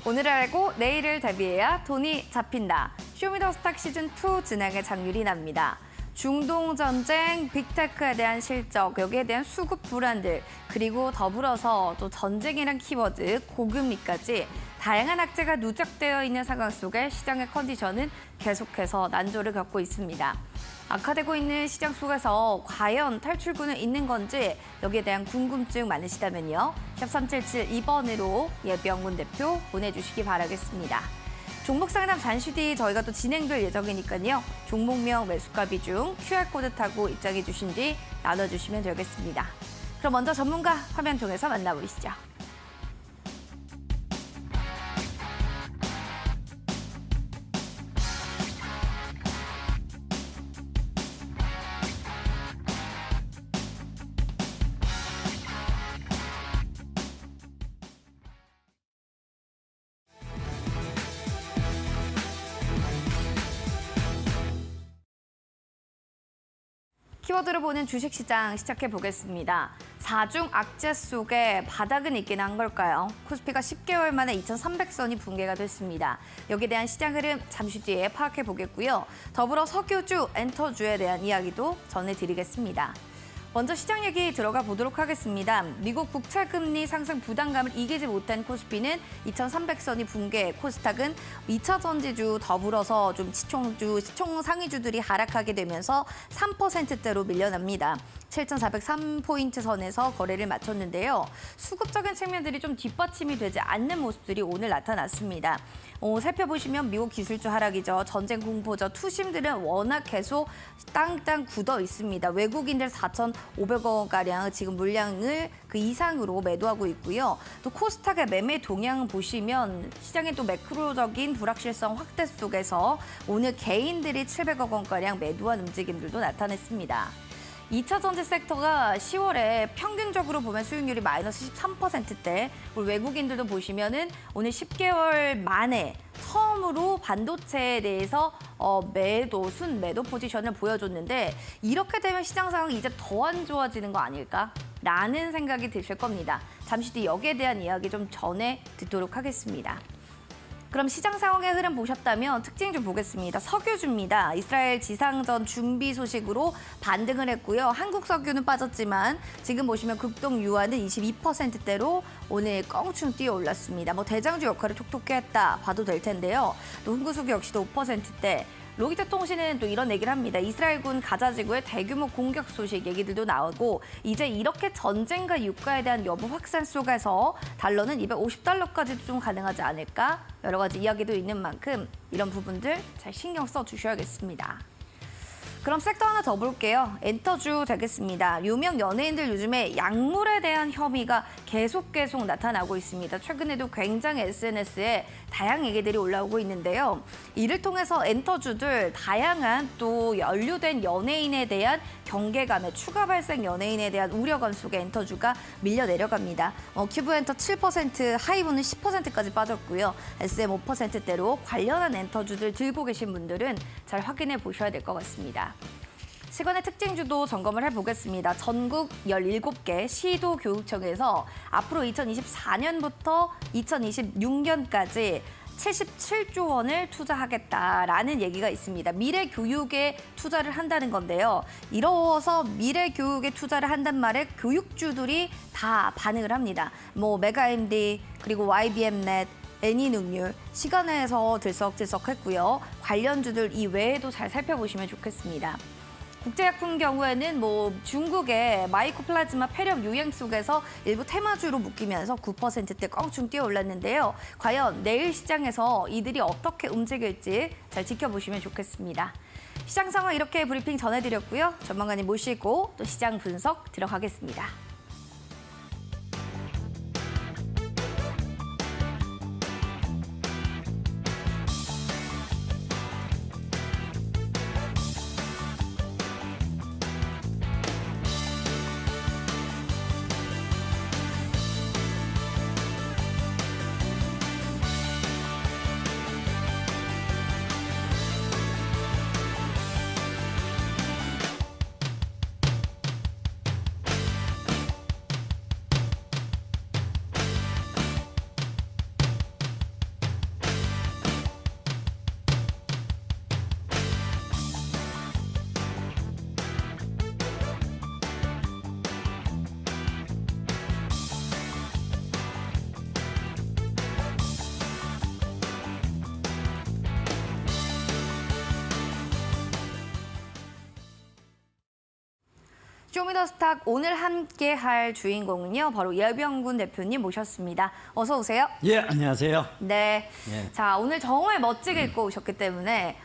오늘을 알고 내일을 대비해야 돈이 잡힌다. 쇼미더스탁 시즌2 진행의 장률이 납니다. 중동 전쟁, 빅테크에 대한 실적, 여기에 대한 수급 불안들, 그리고 더불어서 또 전쟁이란 키워드, 고금리까지 다양한 악재가 누적되어 있는 상황 속에 시장의 컨디션은 계속해서 난조를 겪고 있습니다. 악화되고 있는 시장 속에서 과연 탈출구는 있는 건지 여기에 대한 궁금증 많으시다면요. 샵 3772번으로 예비영문 대표 보내주시기 바라겠습니다. 종목 상담 잠시 뒤 저희가 또 진행될 예정이니까요. 종목명 매수가 비중 QR코드 타고 입장해 주신 뒤 나눠주시면 되겠습니다. 그럼 먼저 전문가 화면 통해서 만나보시죠. 키워드로 보는 주식시장 시작해 보겠습니다. 4중 악재 속에 바닥은 있긴 한 걸까요? 코스피가 10개월 만에 2,300선이 붕괴가 됐습니다. 여기에 대한 시장 흐름 잠시 뒤에 파악해 보겠고요. 더불어 석유주, 엔터주에 대한 이야기도 전해드리겠습니다. 먼저 시장 얘기 들어가 보도록 하겠습니다. 미국 국채금리 상승 부담감을 이기지 못한 코스피는 2,300선이 붕괴, 코스닥은 2차 전지주 더불어서 좀 시총 상위주들이 하락하게 되면서 3%대로 밀려납니다. 7,403포인트 선에서 거래를 마쳤는데요. 수급적인 측면들이 좀 뒷받침이 되지 않는 모습들이 오늘 나타났습니다. 살펴보시면 미국 기술주 하락이죠. 전쟁 공포죠. 투심들은 워낙 계속 땅땅 굳어 있습니다. 외국인들 4,500억 원가량 지금 물량을 그 이상으로 매도하고 있고요. 또 코스닥의 매매 동향 보시면 시장의 또 매크로적인 불확실성 확대 속에서 오늘 개인들이 700억 원가량 매도한 움직임들도 나타냈습니다. 2차 전지 섹터가 10월에 평균적으로 보면 수익률이 마이너스 13%대, 외국인들도 보시면은 오늘 10개월 만에 처음으로 반도체에 대해서 순매도 포지션을 보여줬는데 이렇게 되면 시장 상황이 이제 더 안 좋아지는 거 아닐까? 라는 생각이 드실 겁니다. 잠시 뒤 여기에 대한 이야기 좀 전해 듣도록 하겠습니다. 그럼 시장 상황의 흐름 보셨다면 특징 보겠습니다. 석유주입니다. 이스라엘 지상전 준비 소식으로 반등을 했고요. 한국 석유는 빠졌지만 지금 보시면 급등 유한은 22%대로 오늘 껑충 뛰어 올랐습니다. 대장주 역할을 톡톡히 했다 봐도 될 텐데요. 또 흥구석유 역시도 5%대. 로이터 통신은 또 이런 얘기를 합니다. 이스라엘군 가자 지구의 대규모 공격 소식 얘기들도 나오고 이제 이렇게 전쟁과 유가에 대한 여부 확산 속에서 달러는 $250까지도 좀 가능하지 않을까? 여러 가지 이야기도 있는 만큼 이런 부분들 잘 신경 써주셔야겠습니다. 그럼 섹터 하나 더 볼게요. 엔터주 되겠습니다. 유명 연예인들 요즘에 약물에 대한 혐의가 계속 나타나고 있습니다. 최근에도 굉장히 SNS에 다양한 얘기들이 올라오고 있는데요. 이를 통해서 엔터주들 다양한 또 연루된 연예인에 대한 경계감에 추가 발생 연예인에 대한 우려감 속에 엔터주가 밀려 내려갑니다. 큐브엔터 7%, 하이브는 10%까지 빠졌고요. SM 5%대로 관련한 엔터주들 들고 계신 분들은 잘 확인해 보셔야 될 것 같습니다. 시간의 특징주도 점검을 해보겠습니다. 전국 17개 시도교육청에서 앞으로 2024년부터 2026년까지 77조 원을 투자하겠다라는 얘기가 있습니다. 미래 교육에 투자를 한다는 건데요. 이로써 미래 교육에 투자를 한단 말에 교육주들이 다 반응을 합니다. 메가MD 그리고 YBM넷, 애니능률 시간에서 들썩들썩했고요. 관련주들 이외에도 잘 살펴보시면 좋겠습니다. 국제약품 경우에는 중국의 마이코플라즈마 폐렴 유행 속에서 일부 테마주로 묶이면서 9%대 껑충 뛰어 올랐는데요. 과연 내일 시장에서 이들이 어떻게 움직일지 잘 지켜보시면 좋겠습니다. 시장 상황 이렇게 브리핑 전해드렸고요. 전문가님 모시고 또 시장 분석 들어가겠습니다. 쇼미더스탁 오늘 함께할 주인공은요, 바로 예병군 대표님 모셨습니다. 어서 오세요. 예, 안녕하세요. 네. 예. 자, 오늘 정말 멋지게 입고 오셨기 때문에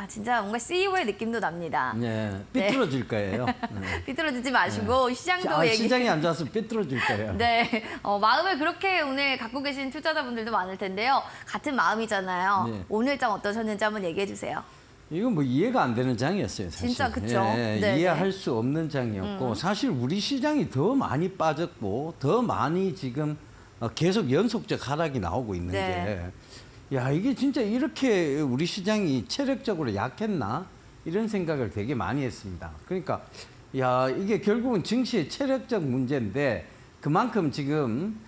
진짜 뭔가 CEO의 느낌도 납니다. 예, 삐뚤어질 거예요. 네. 삐뚤어지지 마시고 시장도 시장이 안 좋아서 삐뚤어질 거예요. 네, 마음을 그렇게 오늘 갖고 계신 투자자분들도 많을 텐데요. 같은 마음이잖아요. 네. 오늘 장 어떠셨는지 한번 얘기해 주세요. 이건 뭐 이해가 안 되는 장이었어요, 사실. 진짜 그쵸? 예, 네네. 이해할 수 없는 장이었고 사실 우리 시장이 더 많이 빠졌고 더 많이 지금 계속 연속적 하락이 나오고 있는 네. 게 야, 이게 진짜 이렇게 우리 시장이 체력적으로 약했나? 이런 생각을 되게 많이 했습니다. 그러니까 야, 이게 결국은 증시의 체력적 문제인데 그만큼 지금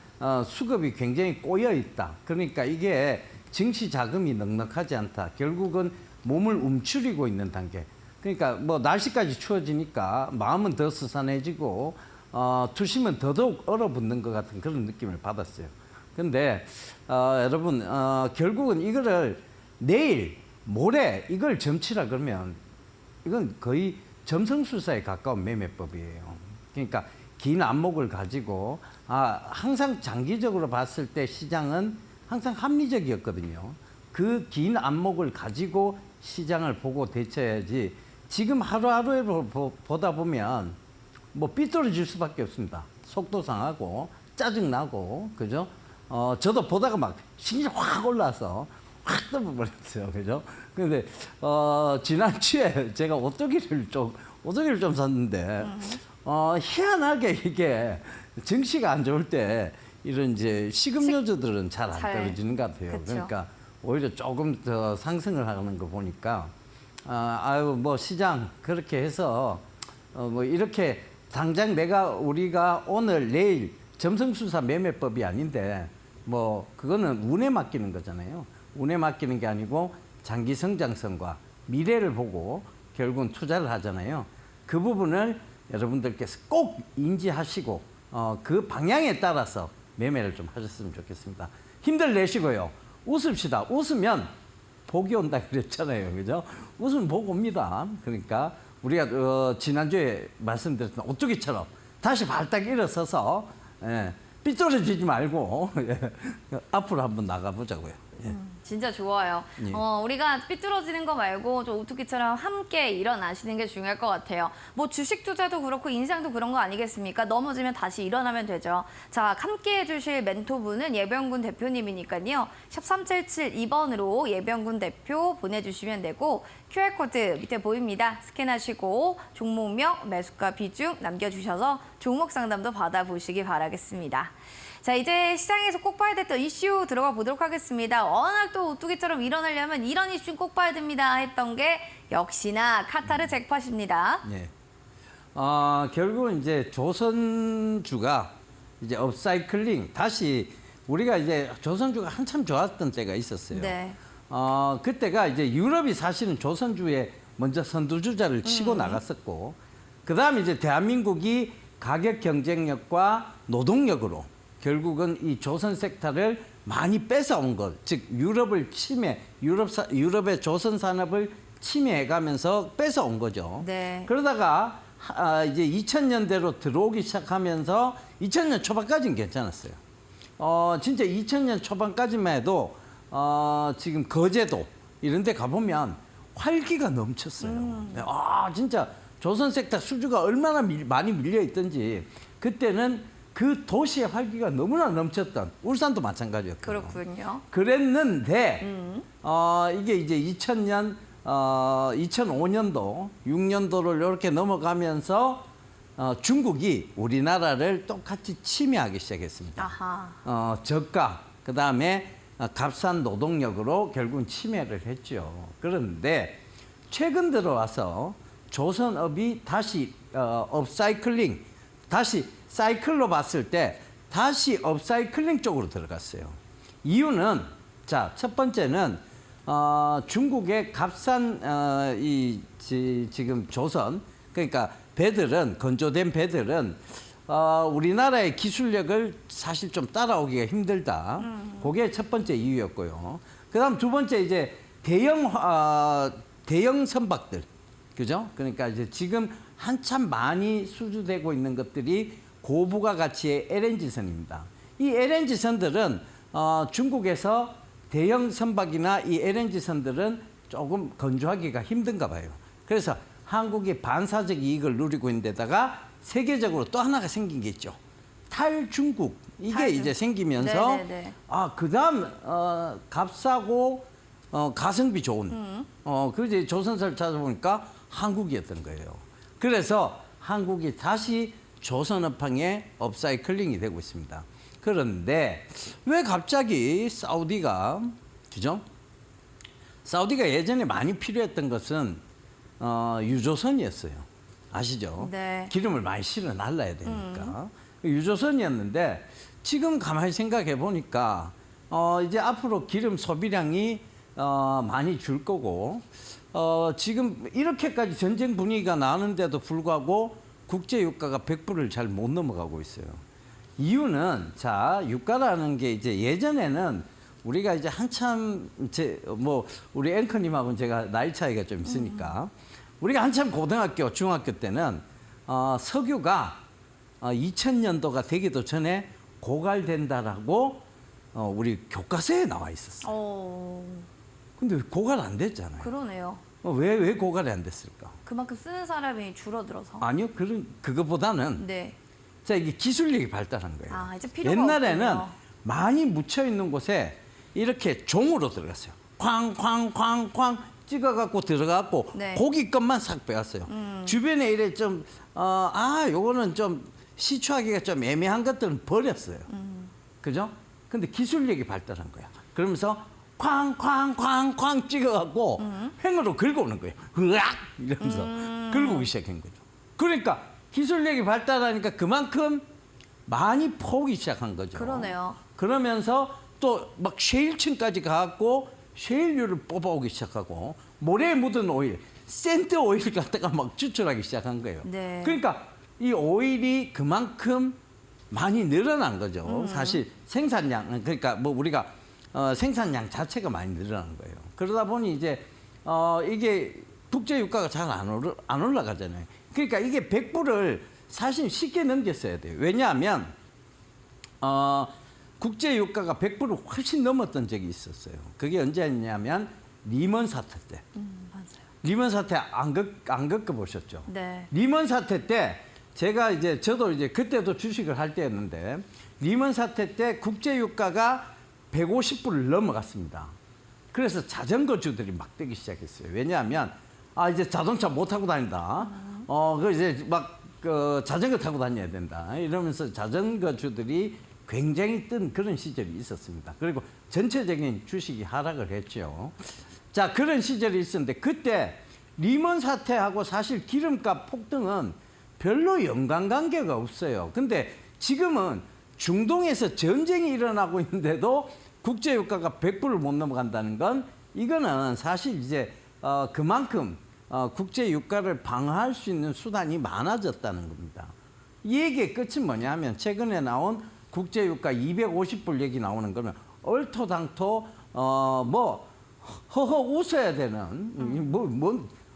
수급이 굉장히 꼬여 있다. 그러니까 이게 증시 자금이 넉넉하지 않다. 결국은 몸을 움츠리고 있는 단계. 그러니까 뭐 날씨까지 추워지니까 마음은 더 스산해지고 투심은 더더욱 얼어붙는 것 같은 그런 느낌을 받았어요. 근데 여러분 결국은 이거를 내일 모레 이걸 점치라 그러면 이건 거의 점성술사에 가까운 매매법이에요. 그러니까 긴 안목을 가지고 항상 장기적으로 봤을 때 시장은 항상 합리적이었거든요. 그 긴 안목을 가지고 시장을 보고 대처해야지 지금 하루하루에 보다 보면 뭐 삐뚤어질 수밖에 없습니다. 속도 상하고 짜증나고 그죠? 저도 보다가 막 심장이 확 올라서 확 떠버렸어요. 그죠? 근데 지난주에 제가 오뚜기를 좀 샀는데 희한하게 이게 증시가 안 좋을 때 이런 이제 식음료주들은 잘 안 떨어지는 것 같아요. 그쵸. 그러니까 오히려 조금 더 상승을 하는 거 보니까 뭐 시장 그렇게 해서 뭐 이렇게 당장 우리가 오늘 내일 점성술사 매매법이 아닌데 뭐 그거는 운에 맡기는 거잖아요. 운에 맡기는 게 아니고 장기 성장성과 미래를 보고 결국은 투자를 하잖아요. 그 부분을 여러분들께서 꼭 인지하시고 그 방향에 따라서 매매를 좀 하셨으면 좋겠습니다. 힘들 내시고요. 웃읍시다. 웃으면 복이 온다 그랬잖아요. 그죠? 웃으면 복 옵니다. 그러니까 우리가 지난주에 말씀드렸던 오뚜기처럼 다시 발딱 일어서서 삐뚤어지지 말고 앞으로 한번 나가보자고요. 예. 진짜 좋아요. 예. 우리가 삐뚤어지는 거 말고 좀 오뚜기처럼 함께 일어나시는 게 중요할 것 같아요. 뭐 주식 투자도 그렇고 인상도 그런 거 아니겠습니까? 넘어지면 다시 일어나면 되죠. 자, 함께 해주실 멘토분은 예병군 대표님이니까요. 샵 3772번으로 예병군 대표 보내주시면 되고 QR코드 밑에 보입니다. 스캔하시고 종목명, 매수가 비중 남겨주셔서 종목 상담도 받아보시기 바라겠습니다. 자, 이제 시장에서 꼭 봐야 됐던 이슈 들어가 보도록 하겠습니다. 워낙 또 오뚜기처럼 일어나려면 이런 이슈는 꼭 봐야 됩니다 했던 게 역시나 카타르 잭팟입니다. 예. 결국은 이제 조선주가 이제 업사이클링 다시 우리가 이제 조선주가 한참 좋았던 때가 있었어요. 네. 그때가 이제 유럽이 사실은 조선주에 먼저 선두주자를 치고 나갔었고, 그 다음에 이제 대한민국이 가격 경쟁력과 노동력으로 결국은 이 조선 섹터를 많이 뺏어온 것, 즉 유럽의 조선 산업을 침해해가면서 뺏어온 거죠. 네. 그러다가 이제 2000년대로 들어오기 시작하면서 2000년 초반까지는 괜찮았어요. 진짜 2000년 초반까지만 해도 지금 거제도 이런 데 가보면 활기가 넘쳤어요. 진짜 조선 섹터 수주가 얼마나 많이 밀려 있던지 그때는 그 도시의 활기가 너무나 넘쳤던 울산도 마찬가지였거든요. 그렇군요. 그랬는데 이게 이제 2000년 2005년도 6년도를 이렇게 넘어가면서 중국이 우리나라를 똑같이 침해하기 시작했습니다. 아하. 저가 그다음에 값싼 노동력으로 결국은 침해를 했죠. 그런데 최근 들어와서 조선업이 다시 업사이클링, 다시 사이클로 봤을 때 다시 업사이클링 쪽으로 들어갔어요. 이유는 첫 번째는 중국의 값싼 지금 조선, 그러니까 배들은 건조된 배들은 우리나라의 기술력을 사실 좀 따라오기가 힘들다. 그게 첫 번째 이유였고요. 그다음 두 번째 이제 대형 선박들, 그죠? 그러니까 이제 지금 한참 많이 수주되고 있는 것들이 고부가 가치의 LNG선입니다. 이 LNG선들은 중국에서 대형 선박이나 이 LNG선들은 조금 건조하기가 힘든가 봐요. 그래서 한국이 반사적 이익을 누리고 있는 데다가 세계적으로 또 하나가 생긴 게 있죠. 탈중국. 이게 탈중국. 이제 생기면서 네네네. 그다음 값싸고 가성비 좋은 그 이제 조선사를 찾아보니까 한국이었던 거예요. 그래서 한국이 다시 조선업황의 업사이클링이 되고 있습니다. 그런데 왜 갑자기 사우디가 그죠? 사우디가 예전에 많이 필요했던 것은 유조선이었어요. 아시죠? 네. 기름을 많이 실어 날라야 되니까. 유조선이었는데 지금 가만히 생각해 보니까 이제 앞으로 기름 소비량이 많이 줄 거고 지금 이렇게까지 전쟁 분위기가 나는데도 불구하고 국제 유가가 100불을 잘 못 넘어가고 있어요. 이유는 자 유가라는 게 이제 예전에는 우리가 이제 한참 우리 앵커님하고는 제가 나이 차이가 좀 있으니까 우리가 한참 고등학교 중학교 때는 석유가 2000년도가 되기도 전에 고갈된다라고 우리 교과서에 나와 있었어요. 근데 고갈 안 됐잖아요. 그러네요. 왜 고갈이 안 됐을까? 그만큼 쓰는 사람이 줄어들어서. 아니요, 그거보다는 네. 자 이게 기술력이 발달한 거예요. 이제 필요가 옛날에는 없군요. 많이 묻혀 있는 곳에 이렇게 종으로 들어갔어요. 쾅쾅쾅쾅 찍어갖고 들어갔고 네. 고기 것만 싹 빼왔어요. 주변에 이래 좀 요거는 좀 시추하기가 좀 애매한 것들은 버렸어요. 그죠? 근데 기술력이 발달한 거야. 그러면서 쾅쾅쾅쾅 찍어갖고 횡으로 긁어오는 거예요. 으악 이러면서 긁어오기 시작한 거죠. 그러니까 기술력이 발달하니까 그만큼 많이 퍼오기 시작한 거죠. 그러네요. 그러면서 또 막 셰일층까지 가갖고 셰일유를 뽑아오기 시작하고 모래에 묻은 오일, 샌드 오일 갖다가 막 추출하기 시작한 거예요. 네. 그러니까 이 오일이 그만큼 많이 늘어난 거죠. 사실 생산량, 그러니까 뭐 우리가 생산량 자체가 많이 늘어난 거예요. 그러다 보니 이제 이게 국제 유가가 잘 안 올라가잖아요. 그러니까 이게 100불을 사실 쉽게 넘겼어야 돼요. 왜냐하면 국제 유가가 100불을 훨씬 넘었던 적이 있었어요. 그게 언제였냐면 리먼 사태 때. 맞아요. 리먼 사태 안 겪어보셨죠? 네. 리먼 사태 때 제가 저도 그때도 주식을 할 때였는데 리먼 사태 때 국제 유가가 150불을 넘어갔습니다. 그래서 자전거주들이 막 뜨기 시작했어요. 왜냐하면 이제 자동차 못 타고 다닌다. 이제 자전거 타고 다녀야 된다. 이러면서 자전거주들이 굉장히 뜬 그런 시절이 있었습니다. 그리고 전체적인 주식이 하락을 했죠. 자, 그런 시절이 있었는데 그때 리먼 사태하고 사실 기름값 폭등은 별로 연관관계가 없어요. 근데 지금은 중동에서 전쟁이 일어나고 있는데도 국제 유가가 100불을 못 넘어간다는 건 이거는 사실 이제 그만큼 국제 유가를 방어할 수 있는 수단이 많아졌다는 겁니다. 이 얘기의 끝은 뭐냐 하면 최근에 나온 국제 유가 250불 얘기 나오는 거는 얼토당토 허허 웃어야 되는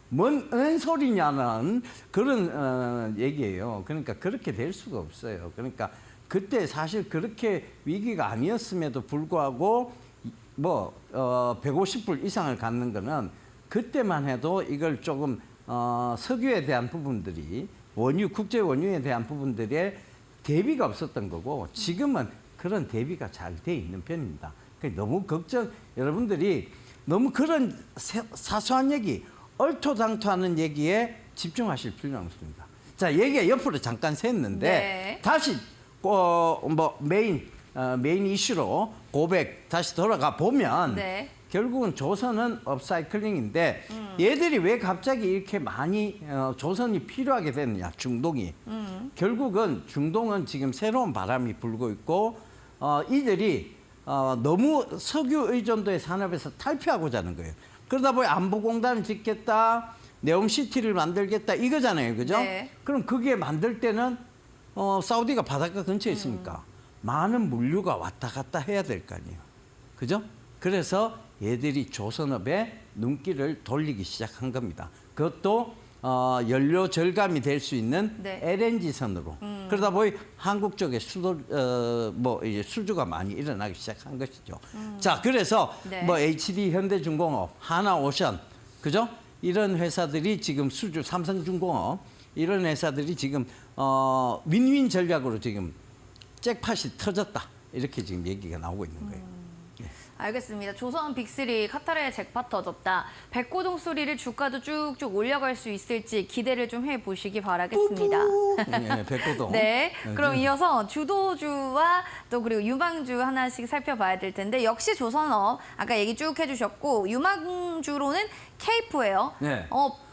뭔 소리냐는 그런 얘기예요. 그러니까 그렇게 될 수가 없어요. 그러니까 그때 사실 그렇게 위기가 아니었음에도 불구하고 150불 이상을 갖는 거는 그때만 해도 이걸 조금 석유에 대한 부분들이 국제 원유에 대한 부분들에 대비가 없었던 거고 지금은 그런 대비가 잘 돼 있는 편입니다. 너무 여러분들이 너무 그런 사소한 얘기, 얼토당토하는 얘기에 집중하실 필요는 없습니다. 자, 얘기가 옆으로 잠깐 샜는데 네. 다시 메인 이슈로 고백 다시 돌아가 보면 네. 결국은 조선은 업사이클링인데 얘들이 왜 갑자기 이렇게 많이 조선이 필요하게 됐느냐, 중동이. 결국은 중동은 지금 새로운 바람이 불고 있고 이들이 너무 석유 의존도의 산업에서 탈피하고자 하는 거예요. 그러다 보니 안보공단을 짓겠다, 네옴시티를 만들겠다 이거잖아요. 그죠? 네. 그럼 그게 만들 때는 사우디가 바닷가 근처에 있으니까 많은 물류가 왔다 갔다 해야 될 거 아니에요. 그죠? 그래서 얘들이 조선업에 눈길을 돌리기 시작한 겁니다. 그것도 연료 절감이 될 수 있는 네. LNG 선으로. 그러다 보니 한국 쪽에 이제 수주가 많이 일어나기 시작한 것이죠. 자, 그래서 네. 뭐 HD 현대중공업, 하나오션, 그죠? 이런 회사들이 지금 삼성중공업 이런 회사들이 지금 윈윈 전략으로 지금 잭팟이 터졌다. 이렇게 지금 얘기가 나오고 있는 거예요. 알겠습니다. 조선 빅3 카타르의 잭팟 터졌다. 백고동 소리를 주가도 쭉쭉 올려갈 수 있을지 기대를 좀 해보시기 바라겠습니다. 네, 백고동. 네, 그럼 이어서 주도주와 또 그리고 유망주 하나씩 살펴봐야 될 텐데 역시 조선업 아까 얘기 쭉 해주셨고 유망주로는 케이프예요. 네.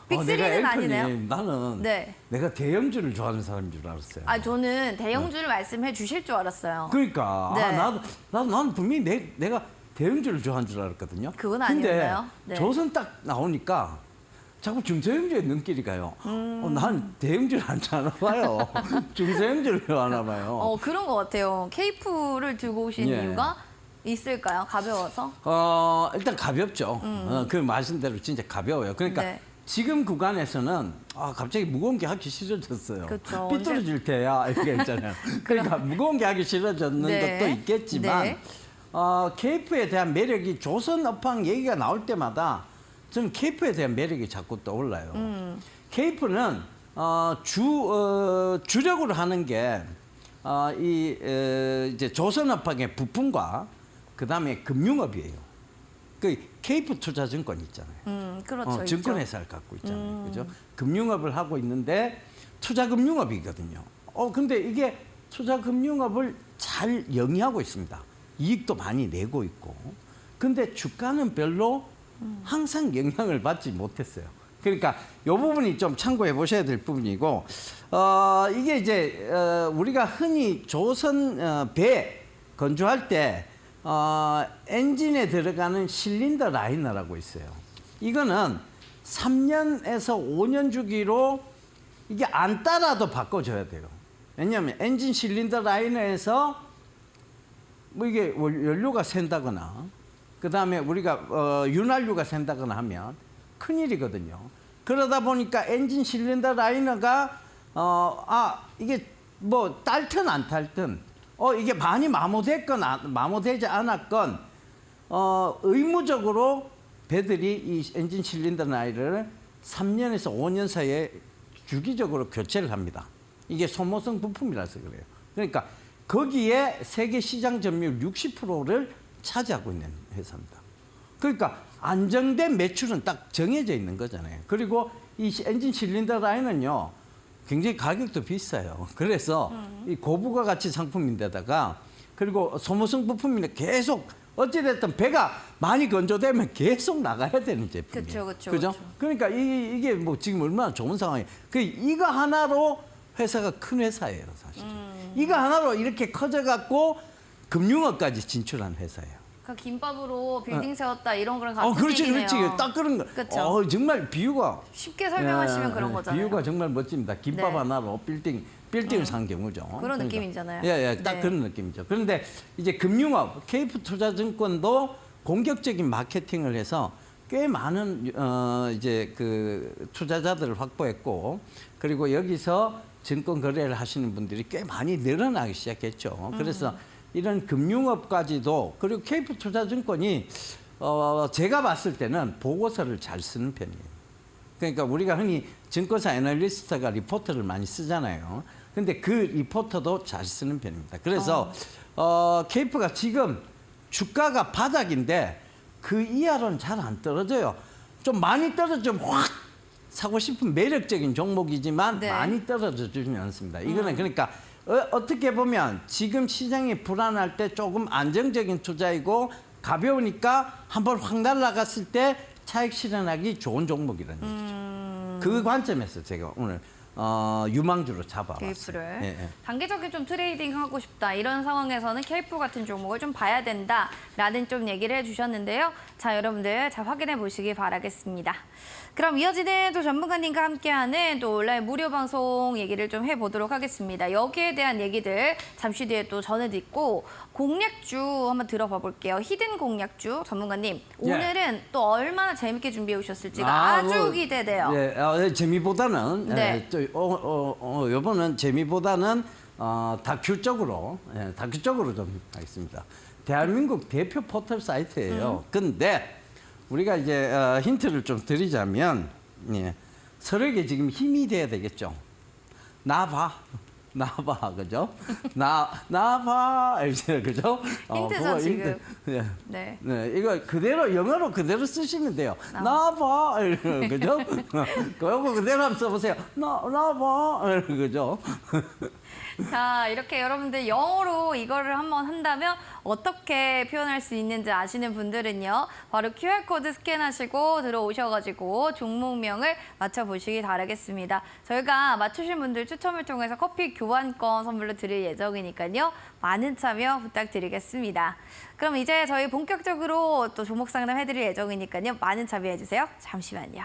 빅3는 아니네요. 나는 네. 내가 대형주를 좋아하는 사람인 줄 알았어요. 저는 대형주를 말씀해 주실 줄 알았어요. 그러니까 네. 나는 분명히 내가 대형주를 좋아하는 줄 알았거든요. 그건 근데 아니었나요? 네. 조선 딱 나오니까 자꾸 중소형주의 눈길이 가요. 난 대형주를 안 좋아하나봐요. 중소형주를 좋아하나봐요. 그런 것 같아요. 케이프를 들고 오신 예. 이유가 있을까요? 가벼워서? 일단 가볍죠. 그 말씀대로 진짜 가벼워요. 그러니까 네. 지금 구간에서는 갑자기 무거운 게 하기 싫어졌어요. 그쵸. 삐뚤어질 때야 이렇게 있잖아요. 그러니까 무거운 게 하기 싫어졌는 네. 것도 있겠지만 네. 케이프에 대한 매력이 조선 업황 얘기가 나올 때마다 저는 케이프에 대한 매력이 자꾸 떠올라요. 케이프는 주력으로 하는 게 이제 조선 업황의 부품과 그다음에 금융업이에요. 그 케이프 투자증권 있잖아요. 그렇죠. 증권회사를 갖고 있잖아요. 그죠? 금융업을 하고 있는데 투자금융업이거든요. 근데 이게 투자금융업을 잘 영위하고 있습니다. 이익도 많이 내고 있고. 근데 주가는 별로 항상 영향을 받지 못했어요. 그러니까 이 부분이 좀 참고해 보셔야 될 부분이고, 이게 이제 우리가 흔히 조선 배 건조할 때 엔진에 들어가는 실린더 라이너라고 있어요. 이거는 3년에서 5년 주기로 이게 안 따라도 바꿔줘야 돼요. 왜냐하면 엔진 실린더 라이너에서 뭐 이게 연료가 샌다거나 그 다음에 우리가 윤활유가 샌다거나 하면 큰일이거든요. 그러다 보니까 엔진 실린더 라이너가 이게 뭐 딸든 안 딸든 이게 많이 마모됐건 마모되지 않았건 의무적으로 배들이 이 엔진 실린더 라이너를 3년에서 5년 사이에 주기적으로 교체를 합니다. 이게 소모성 부품이라서 그래요. 그러니까 거기에 세계 시장 점유율 60%를 차지하고 있는 회사입니다. 그러니까 안정된 매출은 딱 정해져 있는 거잖아요. 그리고 이 엔진 실린더 라인은요, 굉장히 가격도 비싸요. 그래서 이 고부가 가치 상품인데다가 그리고 소모성 부품인데 계속 어찌됐든 배가 많이 건조되면 계속 나가야 되는 제품이에요. 그렇죠. 그러니까 이게 뭐 지금 얼마나 좋은 상황이에요. 이거 하나로 회사가 큰 회사예요, 사실. 이거 하나로 이렇게 커져갖고 금융업까지 진출한 회사예요. 그 김밥으로 빌딩 세웠다 이런 거랑 같은 그렇지, 얘기네요. 그렇지. 딱 그런 거. 그쵸. 정말 비유가. 쉽게 설명하시면 그런 거잖아요. 비유가 정말 멋집니다. 김밥 네. 하나로 빌딩을 산 경우죠. 그런 느낌이잖아요. 딱 네. 그런 느낌이죠. 그런데 이제 금융업, 케이프투자증권도 공격적인 마케팅을 해서 꽤 많은 이제 그 투자자들을 확보했고, 그리고 여기서 증권 거래를 하시는 분들이 꽤 많이 늘어나기 시작했죠. 그래서 이런 금융업까지도, 그리고 케이프투자증권이 제가 봤을 때는 보고서를 잘 쓰는 편이에요. 그러니까 우리가 흔히 증권사 애널리스트가 리포트를 많이 쓰잖아요. 근데 그 리포터도 잘 쓰는 편입니다. 그래서 케이프가 지금 주가가 바닥인데 그 이하로는 잘 안 떨어져요. 좀 많이 떨어지면 확 사고 싶은 매력적인 종목이지만 네. 많이 떨어져 주지는 않습니다. 이거는 그러니까 어떻게 보면 지금 시장이 불안할 때 조금 안정적인 투자이고 가벼우니까 한번 확 날아갔을 때 차익 실현하기 좋은 종목이라는 얘기죠. 그 관점에서 제가 오늘 유망주로 잡아봤어요. 케이프를 예. 단기적인 좀 트레이딩 하고 싶다 이런 상황에서는 케이프 같은 종목을 좀 봐야 된다라는 좀 얘기를 해주셨는데요. 자, 여러분들 잘 확인해 보시기 바라겠습니다. 그럼 이어지는 또 전문가님과 함께하는 또 온라인 무료 방송 얘기를 좀 해보도록 하겠습니다. 여기에 대한 얘기들 잠시 뒤에 또 전해드리고 공략주 한번 들어봐 볼게요. 히든 공략주 전문가님, 예. 오늘은 또 얼마나 재밌게 준비해 오셨을지가 아주 뭐, 기대돼요. 예, 재미보다는 네. 이번은 재미보다는 다큐적으로 좀 하겠습니다. 대한민국 대표 포털 사이트예요. 근데 우리가 이제 힌트를 좀 드리자면 서로에게 지금 힘이 돼야 되겠죠. 나봐. 그죠? 나봐. 그죠? 힌트죠, 그거 지금. 예. 네. 네, 이거 그대로 영어로 그대로 쓰시면 돼요. 나봐, 그죠? 그거 그대로 한번 써보세요. 나봐, 그죠? 자, 이렇게 여러분들 영어로 이거를 한번 한다면 어떻게 표현할 수 있는지 아시는 분들은요. 바로 QR코드 스캔하시고 들어오셔가지고 종목명을 맞춰보시기 바라겠습니다. 저희가 맞추신 분들 추첨을 통해서 커피 교환권 선물로 드릴 예정이니까요. 많은 참여 부탁드리겠습니다. 그럼 이제 저희 본격적으로 또 종목 상담 해드릴 예정이니까요. 많은 참여해주세요. 잠시만요.